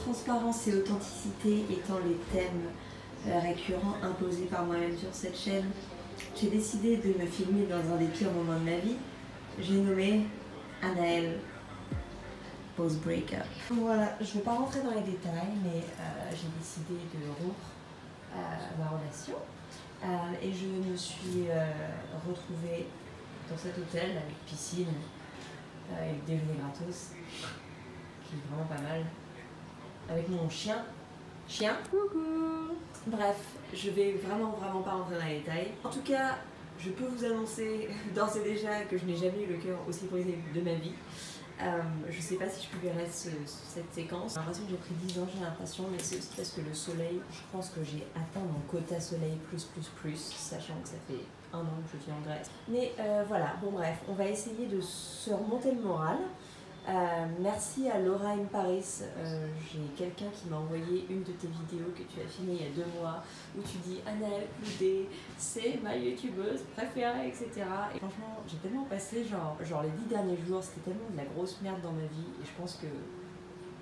Transparence et authenticité étant les thèmes récurrents imposés par moi-même sur cette chaîne, j'ai décidé de me filmer dans un des pires moments de ma vie. J'ai nommé Anaëlle post-breakup. Voilà, je ne vais pas rentrer dans les détails, mais j'ai décidé de rompre ma relation. Et je me suis retrouvée dans cet hôtel avec piscine et le déjeuner gratos, qui est vraiment pas mal, avec mon chien. Coucou. Bref, je vais vraiment pas rentrer dans les détails. En tout cas, je peux vous annoncer d'ores et déjà que je n'ai jamais eu le cœur aussi brisé de ma vie. Je sais pas si je publierai cette séquence. J'ai l'impression que j'ai pris 10 ans, j'ai l'impression, mais c'est aussi parce que le soleil, je pense que j'ai atteint mon quota soleil plus, sachant que ça fait 1 an que je vis en Grèce. Mais voilà, bon bref, on va essayer de se remonter le moral. Merci à Laura in Paris, j'ai quelqu'un qui m'a envoyé une de tes vidéos que tu as filmée il y a 2 mois où tu dis Anaëlle Coudé, c'est ma youtubeuse préférée, etc. Et franchement, j'ai tellement passé genre les 10 derniers jours, c'était tellement de la grosse merde dans ma vie et je pense que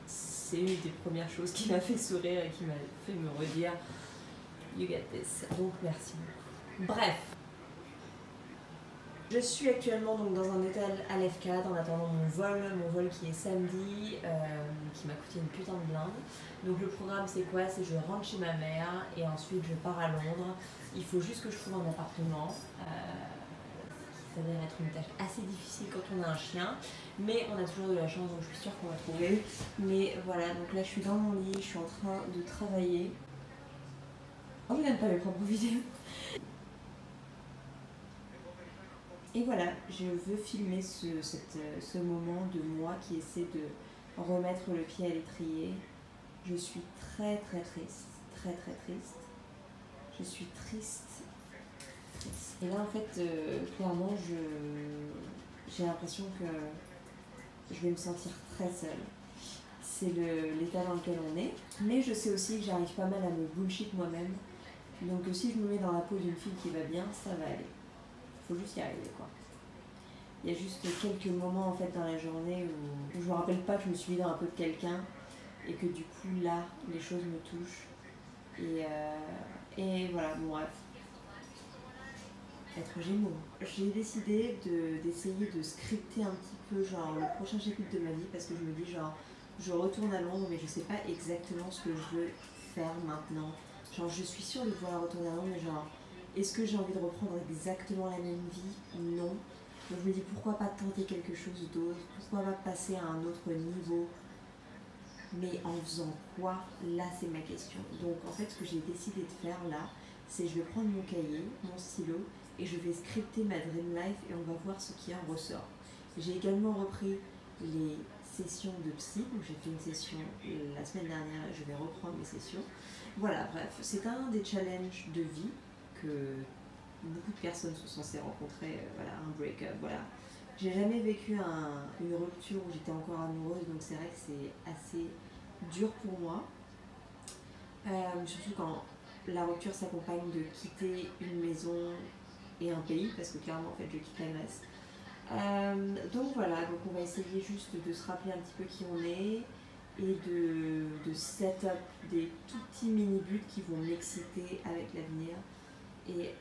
c'est une des premières choses qui m'a fait sourire et qui m'a fait me redire You get this. Donc merci beaucoup. Bref. Je suis actuellement donc dans un hôtel à l'EFCAD en attendant mon vol qui est samedi, qui m'a coûté une putain de blinde. Donc le programme c'est quoi? C'est je rentre chez ma mère et ensuite je pars à Londres. Il faut juste que je trouve un appartement, qui s'avère être une tâche assez difficile quand on a un chien, mais on a toujours de la chance donc je suis sûre qu'on va trouver. Mais voilà, donc là je suis dans mon lit, je suis en train de travailler. Oh, je n'aime pas mes propres vidéos. Et voilà, je veux filmer ce moment de moi qui essaie de remettre le pied à l'étrier. Je suis très triste. Je suis triste. Et là en fait, clairement, j'ai l'impression que je vais me sentir très seule. C'est l'état dans lequel on est. Mais je sais aussi que j'arrive pas mal à me bullshit moi-même. Donc si je me mets dans la peau d'une fille qui va bien, ça va aller. Faut juste y arriver quoi. Il y a juste quelques moments en fait dans la journée où je me rappelle pas que je me suis mis dans la peau de quelqu'un et que du coup là les choses me touchent et voilà, bon bref. Être Gémeaux. J'ai décidé d'essayer de scripter un petit peu genre le prochain chapitre de ma vie parce que je me dis genre je retourne à Londres mais je sais pas exactement ce que je veux faire maintenant. Genre je suis sûre de pouvoir retourner à Londres mais genre est-ce que j'ai envie de reprendre exactement la même vie? Non. Donc je me dis pourquoi pas tenter quelque chose d'autre, pourquoi pas passer à un autre niveau, mais en faisant quoi? Là c'est ma question. Donc en fait ce que j'ai décidé de faire là, c'est je vais prendre mon cahier, mon stylo et je vais scripter ma dream life et on va voir ce qui en ressort. J'ai également repris les sessions de psy, donc j'ai fait une session la semaine dernière et je vais reprendre mes sessions. Voilà, bref, c'est un des challenges de vie que beaucoup de personnes sont censées rencontrer, voilà, un break-up, voilà. J'ai jamais vécu une rupture où j'étais encore amoureuse, donc c'est vrai que c'est assez dur pour moi. Surtout quand la rupture s'accompagne de quitter une maison et un pays, parce que clairement en fait je quitte la Grèce. Donc voilà, donc on va essayer juste de se rappeler un petit peu qui on est et de set up des tout petits mini-buts qui vont m'exciter avec l'avenir. Et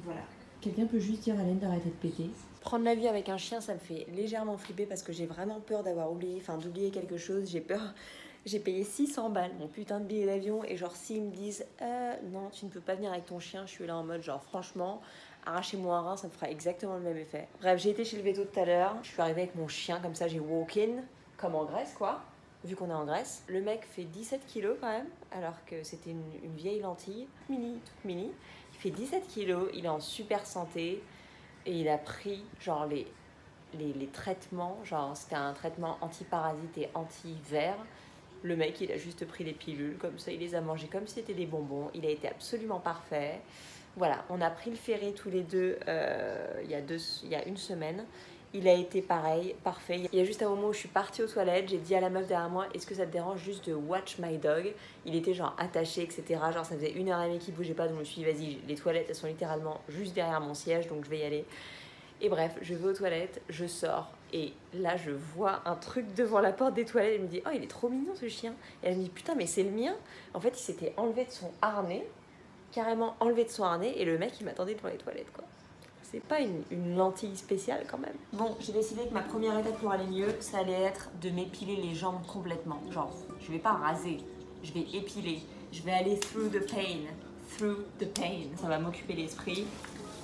voilà. Quelqu'un peut juste dire à Hélène d'arrêter de péter. Prendre la vie avec un chien, ça me fait légèrement flipper parce que j'ai vraiment peur d'avoir oublié, d'oublier quelque chose. J'ai peur. J'ai payé 600 balles mon putain de billet d'avion et genre s'ils me disent non, tu ne peux pas venir avec ton chien, je suis là en mode genre franchement, arrachez-moi un rein, ça me fera exactement le même effet. Bref, j'ai été chez le veto tout à l'heure. Je suis arrivée avec mon chien comme ça, j'ai walk-in comme en Grèce quoi. Vu qu'on est en Grèce. Le mec fait 17 kilos quand même, alors que c'était une vieille lentille, toute mini. Il fait 17 kilos, il est en super santé et il a pris genre les traitements, genre c'était un traitement anti-parasite et anti-ver. Le mec, il a juste pris les pilules comme ça, il les a mangées comme si c'était des bonbons. Il a été absolument parfait. Voilà, on a pris le ferry tous les deux il y a 1 semaine. Il a été pareil, parfait. Il y a juste un moment où je suis partie aux toilettes, j'ai dit à la meuf derrière moi, est-ce que ça te dérange juste de watch my dog? Il était genre attaché, etc. Genre ça faisait 1h30 qu'il bougeait pas, donc je me suis dit, vas-y, les toilettes, elles sont littéralement juste derrière mon siège, donc je vais y aller. Et bref, je vais aux toilettes, je sors, Et là, je vois un truc devant la porte des toilettes. Elle me dit, oh, il est trop mignon ce chien. Et elle me dit, putain, mais c'est le mien. En fait, il s'était enlevé de son harnais, carrément enlevé de son harnais, et le mec, il m'attendait devant les toilettes, quoi. C'est pas une lentille spéciale quand même. Bon, j'ai décidé que ma première étape pour aller mieux, ça allait être de m'épiler les jambes complètement. Genre, je vais pas raser, je vais épiler. Je vais aller through the pain. Through the pain. Ça va m'occuper l'esprit.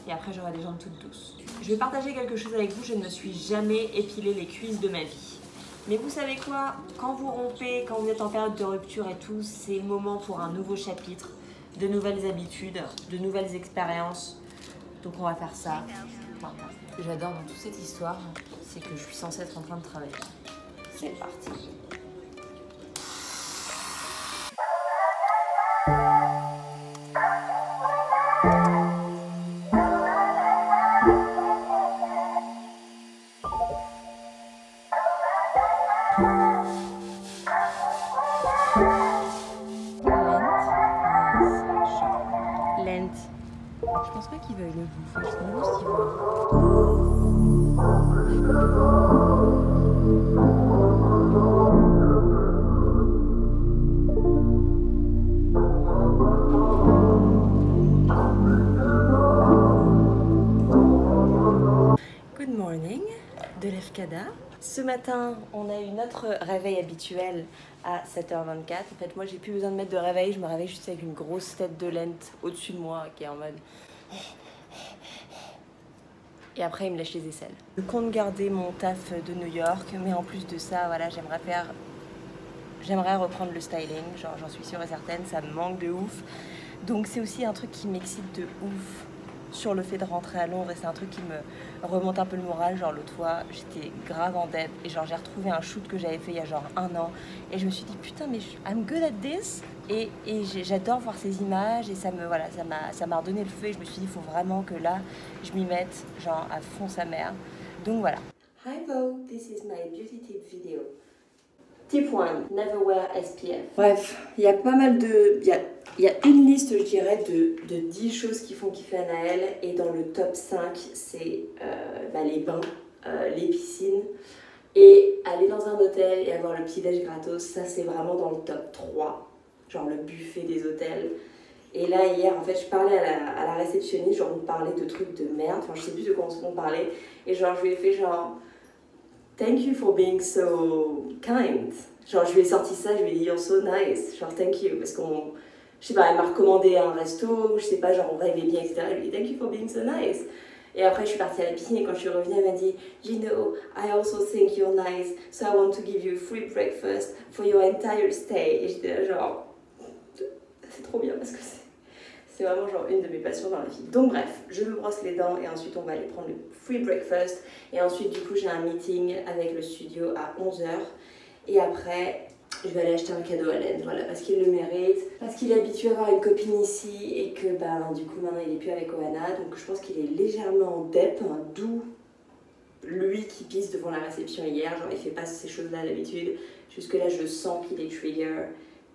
Et après, j'aurai des jambes toutes douces. Je vais partager quelque chose avec vous. Je ne me suis jamais épilé les cuisses de ma vie. Mais vous savez quoi? Quand vous rompez, quand vous êtes en période de rupture et tout, c'est le moment pour un nouveau chapitre, de nouvelles habitudes, de nouvelles expériences. Donc on va faire ça. Enfin, ce que j'adore dans toute cette histoire, c'est que je suis censée être en train de travailler. C'est parti. Lent. Je pense pas qu'il veuille le bouffer, je me demande s'il Good morning de l'EFCADA. Ce matin, on a eu notre réveil habituel à 7h24. En fait, moi, j'ai plus besoin de mettre de réveil. Je me réveille juste avec une grosse tête de Lent au-dessus de moi qui est en mode... Et après, il me lèche les aisselles. Je compte garder mon taf de New York, mais en plus de ça, voilà, j'aimerais reprendre le styling. Genre, j'en suis sûre et certaine, ça me manque de ouf. Donc, c'est aussi un truc qui m'excite de ouf sur le fait de rentrer à Londres, et c'est un truc qui me remonte un peu le moral. Genre l'autre fois j'étais grave en dep et genre j'ai retrouvé un shoot que j'avais fait il y a genre 1 an et je me suis dit putain mais I'm good at this, et j'adore voir ces images et ça m'a redonné le feu et je me suis dit il faut vraiment que là je m'y mette genre à fond sa mère. Donc voilà. Hi Vo, this is my beauty tip video. Tip 1, never wear SPF. Bref, il y a pas mal de... Il y a une liste, je dirais, de 10 choses qui font kiffer Anaëlle. Et dans le top 5, c'est les bains, les piscines. Et aller dans un hôtel et avoir le petit-déj gratos, ça c'est vraiment dans le top 3. Genre le buffet des hôtels. Et là, hier, en fait, je parlais à la réceptionniste, genre on parlait de trucs de merde. Enfin, je sais plus de quoi on parlait. Et genre, je lui ai fait genre... Thank you for being so kind. Genre, je lui ai sorti ça, je lui ai dit you're so nice. Genre, thank you. Parce qu'on, je sais pas, elle m'a recommandé un resto, je sais pas, genre, on vibait bien, etc. Je lui ai dit thank you for being so nice. Et après, je suis partie à la piscine et quand je suis revenue, elle m'a dit you know, I also think you're nice, so I want to give you free breakfast for your entire stay. Et j'étais là, genre, c'est trop bien parce que c'est vraiment genre une de mes passions dans la vie. Donc bref, je me brosse les dents et ensuite on va aller prendre le free breakfast. Et ensuite du coup j'ai un meeting avec le studio à 11h. Et après je vais aller acheter un cadeau à Len, voilà, parce qu'il le mérite. Parce qu'il est habitué à avoir une copine ici et que du coup maintenant il est plus avec Oana. Donc je pense qu'il est légèrement en dep, hein, d'où lui qui pisse devant la réception hier. Genre il fait pas ces choses-là d'habitude. Jusque là je sens qu'il est trigger.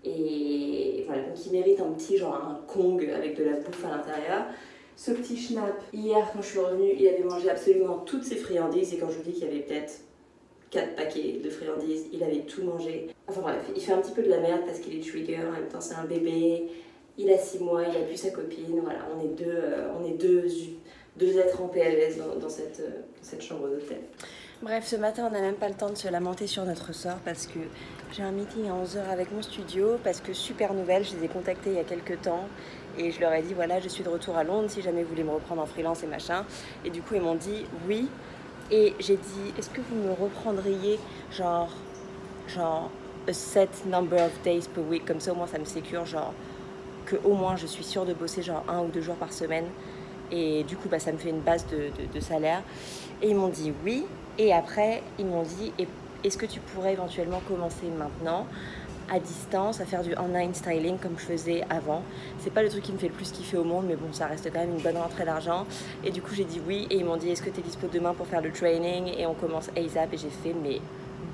Et voilà, donc il mérite un petit genre un Kong avec de la bouffe à l'intérieur. Ce petit schnapp, hier quand je suis revenue, il avait mangé absolument toutes ses friandises. Et quand je vous dis qu'il y avait peut-être 4 paquets de friandises, il avait tout mangé. Enfin bref, il fait un petit peu de la merde parce qu'il est trigger, en même temps c'est un bébé. Il a 6 mois, il a plus sa copine, voilà, on est deux êtres en PLS dans cette chambre d'hôtel. Bref, ce matin, on n'a même pas le temps de se lamenter sur notre sort parce que j'ai un meeting à 11h avec mon studio, parce que super nouvelle, je les ai contactés il y a quelques temps et je leur ai dit voilà, je suis de retour à Londres si jamais vous voulez me reprendre en freelance et machin. Et du coup, ils m'ont dit oui. Et j'ai dit est-ce que vous me reprendriez genre a set number of days per week, comme ça au moins ça me sécure, genre que au moins je suis sûre de bosser genre 1 ou 2 jours par semaine. Et du coup, ça me fait une base de salaire. Et ils m'ont dit oui. Et après, ils m'ont dit est-ce que tu pourrais éventuellement commencer maintenant à distance à faire du online styling comme je faisais avant. C'est pas le truc qui me fait le plus kiffer au monde, mais bon, ça reste quand même une bonne rentrée d'argent. Et du coup, j'ai dit oui. Et ils m'ont dit est-ce que tu es dispo demain pour faire le training? Et on commence ASAP. Et j'ai fait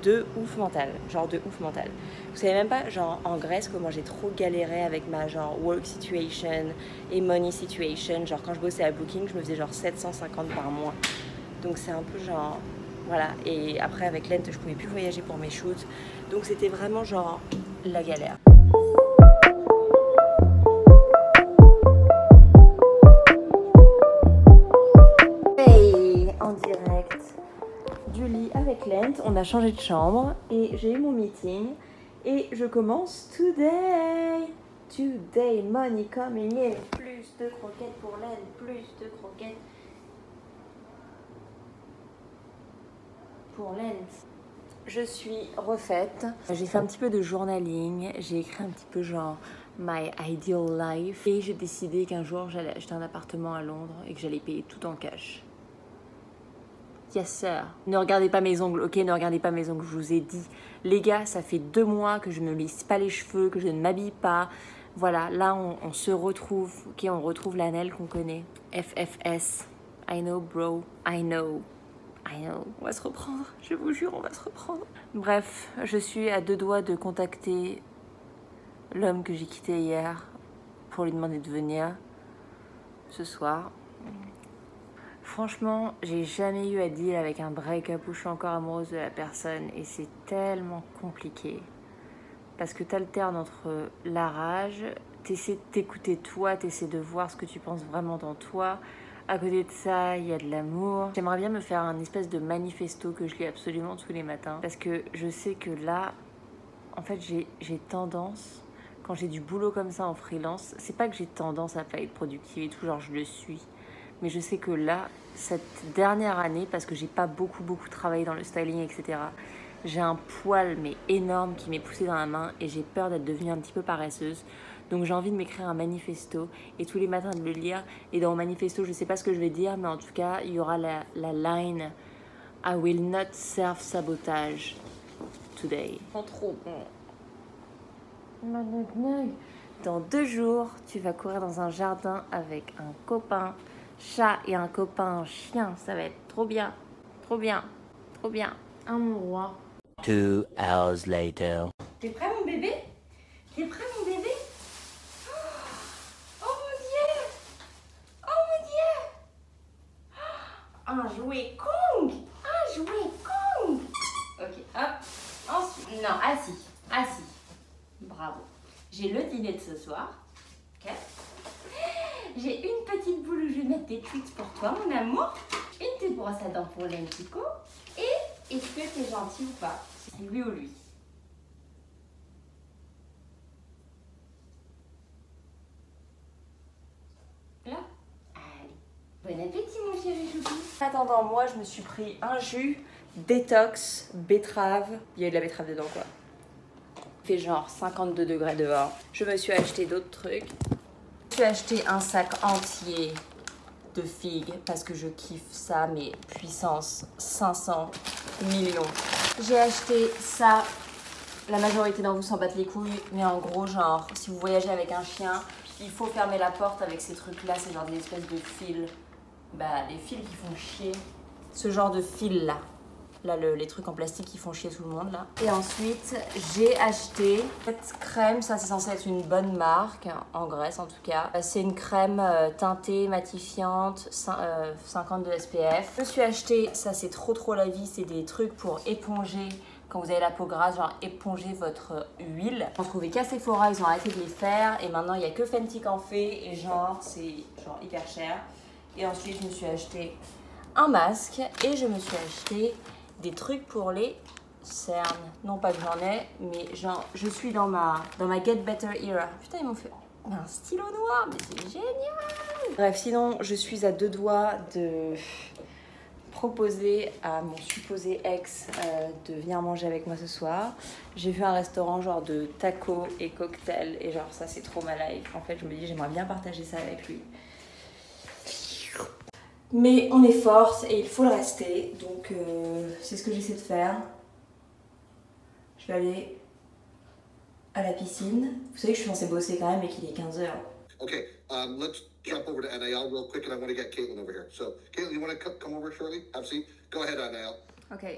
de ouf mental, genre de ouf mental. Vous savez même pas, genre en Grèce, comment j'ai trop galéré avec ma genre work situation et money situation. Genre quand je bossais à Booking, je me faisais genre 750 par mois. Donc c'est un peu genre Voilà, et après avec Lent, je pouvais plus voyager pour mes shoots. Donc c'était vraiment genre la galère. Hey, en direct du lit avec Lent, on a changé de chambre et j'ai eu mon meeting et je commence today. Today, money coming in. Plus de croquettes pour Lent, plus de croquettes pour Lent. Je suis refaite. J'ai fait un petit peu de journaling. J'ai écrit un petit peu genre my ideal life. Et j'ai décidé qu'un jour j'allais acheter un appartement à Londres et que j'allais payer tout en cash. Yes sir. Ne regardez pas mes ongles, ok? Ne regardez pas mes ongles, je vous ai dit. Les gars, ça fait 2 mois que je ne me lisse pas les cheveux, que je ne m'habille pas. Voilà, là on se retrouve, ok? On retrouve l'Anel qu'on connaît. FFS. I know bro, I know. On va se reprendre, je vous jure, on va se reprendre. Bref, je suis à 2 doigts de contacter l'homme que j'ai quitté hier pour lui demander de venir ce soir. Franchement, j'ai jamais eu à deal avec un break-up où je suis encore amoureuse de la personne et c'est tellement compliqué. Parce que t'alternes entre la rage, t'essaies de t'écouter toi, t'essaies de voir ce que tu penses vraiment dans toi. À côté de ça, il y a de l'amour. J'aimerais bien me faire un espèce de manifesto que je lis absolument tous les matins. Parce que je sais que là, en fait, j'ai tendance, quand j'ai du boulot comme ça en freelance, c'est pas que j'ai tendance à pas être productive et tout, genre je le suis. Mais je sais que là, cette dernière année, parce que j'ai pas beaucoup travaillé dans le styling, etc., j'ai un poil mais énorme qui m'est poussé dans la main et j'ai peur d'être devenue un petit peu paresseuse. Donc j'ai envie de m'écrire un manifesto et tous les matins de le lire. Et dans mon manifesto, je sais pas ce que je vais dire, mais en tout cas, il y aura la line « I will not self-sabotage today ». Trop bon. Dans 2 jours, tu vas courir dans un jardin avec un copain chat et un copain chien. Ça va être trop bien, trop bien, trop bien. Un mon roi. 2 hours later. T'es prêt mon bébé? T'es prêt mon bébé? Oh mon dieu! Oh mon dieu! Un jouet Kong! Un jouet Kong! Ok, hop. Ensuite, non, assis, assis. Bravo. J'ai le dîner de ce soir. Ok. J'ai une petite boule où je vais mettre des tweets pour toi, mon amour. Une petite brosse à dents pour Lentico. Et est-ce que t'es gentil ou pas? Lui ou lui? Là? Allez. Bon appétit, mon chéri choupi. En attendant, moi, je me suis pris un jus détox, betterave. Il y a de la betterave dedans, quoi. Il fait genre 52 degrés dehors. Je me suis acheté d'autres trucs. Je me suis acheté un sac entier de figues parce que je kiffe ça, mais puissance 500 millions. J'ai acheté ça, la majorité d'entre vous s'en battent les couilles, mais en gros, genre, si vous voyagez avec un chien, il faut fermer la porte avec ces trucs-là, c'est genre des espèces de fils. Bah, des fils qui font chier. Ce genre de fils-là. Là, les trucs en plastique qui font chier tout le monde, là. Et ensuite, j'ai acheté cette crème. Ça, c'est censé être une bonne marque, en Grèce en tout cas. C'est une crème teintée, matifiante, 50 de SPF. Je me suis acheté, ça c'est trop la vie, c'est des trucs pour éponger quand vous avez la peau grasse, genre éponger votre huile. On trouvait qu'à Sephora, ils ont arrêté de les faire. Et maintenant, il n'y a que Fenty qui en fait. Et genre, c'est genre hyper cher. Et ensuite, je me suis acheté un masque. Et je me suis acheté des trucs pour les cernes. Non pas que j'en ai, mais genre je suis dans ma Get Better era. Putain, ils m'ont fait un stylo noir, mais c'est génial. Bref, sinon je suis à 2 doigts de proposer à mon supposé ex de venir manger avec moi ce soir. J'ai vu un restaurant genre de tacos et cocktails et genre ça c'est trop ma life. En fait je me dis j'aimerais bien partager ça avec lui. Mais on est force et il faut le rester, donc c'est ce que j'essaie de faire. Je vais aller à la piscine. Vous savez que je suis censée bosser quand même et qu'il est 15h. Okay, let's jump over to NAL real quick and I want to get Caitlin over here. So, Caitlin, you want to come over shortly? Have a seat. Go ahead, NAL. Okay.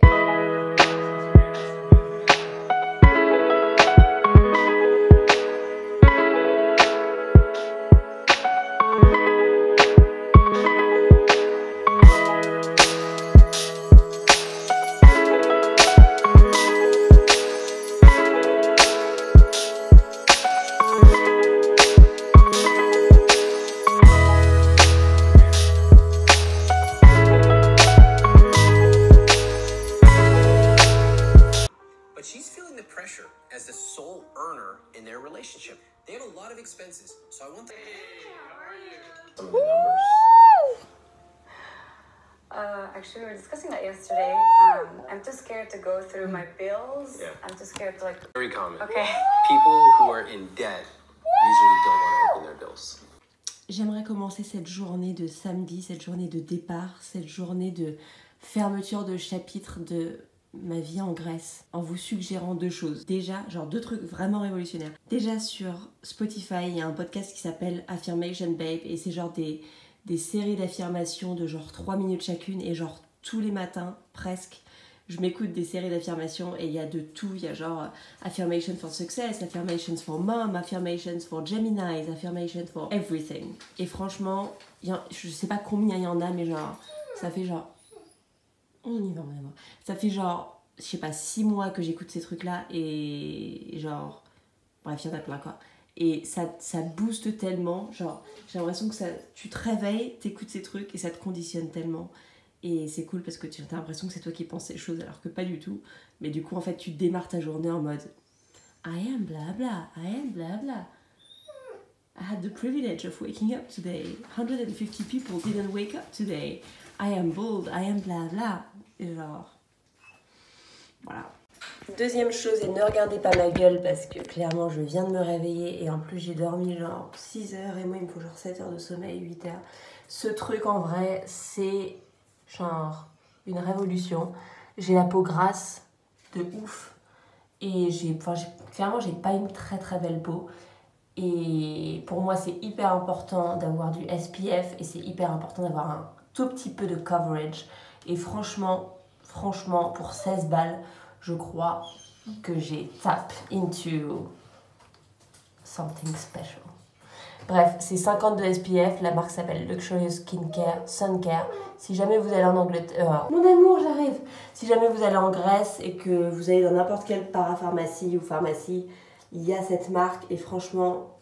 as the sole earner in their relationship. They have a lot of expenses, so I want them. Some of the numbers. Actually, we were discussing that yesterday. I'm too scared to go through my bills. Yeah. I'm too scared to like. Very common. Okay. People who are in debt usually don't want to open their bills. J'aimerais commencer cette journée de samedi, cette journée de départ, cette journée de fermeture de chapitre de ma vie en Grèce en vous suggérant deux choses. Déjà, genre deux trucs vraiment révolutionnaires. Déjà sur Spotify, il y a un podcast qui s'appelle Affirmation Babe et c'est genre des séries d'affirmations de genre 3 minutes chacune et genre tous les matins presque je m'écoute des séries d'affirmations et il y a de tout, il y a genre affirmations for success, affirmations for mom, affirmations for Geminis, affirmations for everything. Et franchement, je sais pas combien il y en a mais genre ça fait genre on y va vraiment. Ça fait genre je sais pas 6 mois que j'écoute ces trucs là et genre bref il y en a plein quoi. Et ça booste tellement, genre j'ai l'impression que tu te réveilles, t'écoutes ces trucs et ça te conditionne tellement. Et c'est cool parce que tu as l'impression que c'est toi qui penses ces choses alors que pas du tout. Mais du coup en fait tu démarres ta journée en mode I am blabla, I am blabla. I had the privilege of waking up today. 150 people didn't wake up today. I am bold, I am blabla. Et genre... Voilà. Deuxième chose, et ne regardez pas ma gueule parce que clairement je viens de me réveiller et en plus j'ai dormi genre 6 heures et moi il me faut genre 7 heures de sommeil, 8 heures. Ce truc en vrai c'est genre une révolution. J'ai la peau grasse de ouf et clairement j'ai pas une très très belle peau et pour moi c'est hyper important d'avoir du SPF et c'est hyper important d'avoir un tout petit peu de coverage et franchement pour 16 balles je crois que j'ai tap into something special. Bref, c'est 50 de SPF, la marque s'appelle Luxurious Skincare, Suncare. Si jamais vous allez en Angleterre... mon amour, j'arrive. Si jamais vous allez en Grèce et que vous allez dans n'importe quelle parapharmacie ou pharmacie, il y a cette marque et franchement,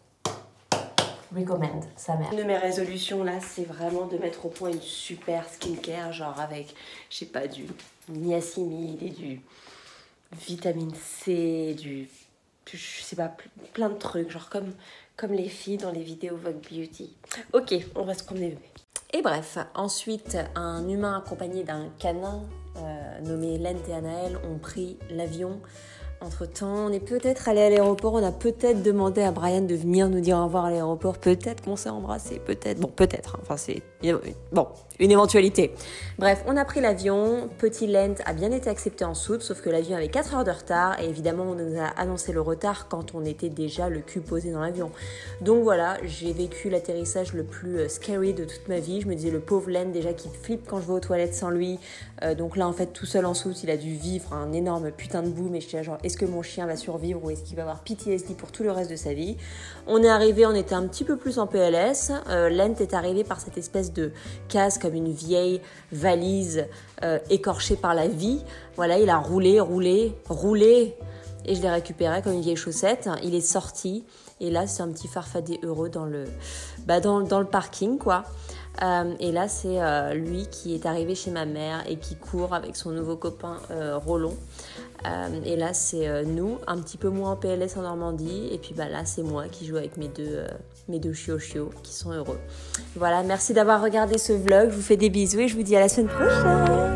recommend sa mère. Une de mes résolutions là, c'est vraiment de mettre au point une super skincare, genre avec, je sais pas, du niacinamide et du vitamine C, je sais pas, plein de trucs, genre comme les filles dans les vidéos Vogue Beauty. Ok, on va se promener bébé. Et bref, ensuite, un humain accompagné d'un canin nommé Lent et Anaël ont pris l'avion. Entre-temps, on est peut-être allé à l'aéroport, on a peut-être demandé à Brian de venir nous dire au revoir à l'aéroport, peut-être qu'on s'est embrassé, peut-être, bon peut-être, hein. Enfin c'est, bon, une éventualité. Bref, on a pris l'avion, petit Lent a bien été accepté en soute, sauf que l'avion avait 4 heures de retard et évidemment on nous a annoncé le retard quand on était déjà le cul posé dans l'avion. Donc voilà, j'ai vécu l'atterrissage le plus scary de toute ma vie, je me disais le pauvre Lent déjà qui flippe quand je vais aux toilettes sans lui, donc là en fait tout seul en soute, il a dû vivre un énorme putain de boom et j'étais là genre est-ce que mon chien va survivre ou est-ce qu'il va avoir PTSD pour tout le reste de sa vie. On est arrivé, on était un petit peu plus en PLS. Lent est arrivé par cette espèce de case comme une vieille valise écorchée par la vie. Voilà, il a roulé et je l'ai récupéré comme une vieille chaussette. Il est sorti et là c'est un petit farfadet heureux dans le parking quoi. Et là c'est lui qui est arrivé chez ma mère et qui court avec son nouveau copain Roland. Et là c'est nous, un petit peu moins en PLS en Normandie. Et puis là c'est moi qui joue avec mes deux chiots qui sont heureux. Voilà, merci d'avoir regardé ce vlog. Je vous fais des bisous et je vous dis à la semaine prochaine.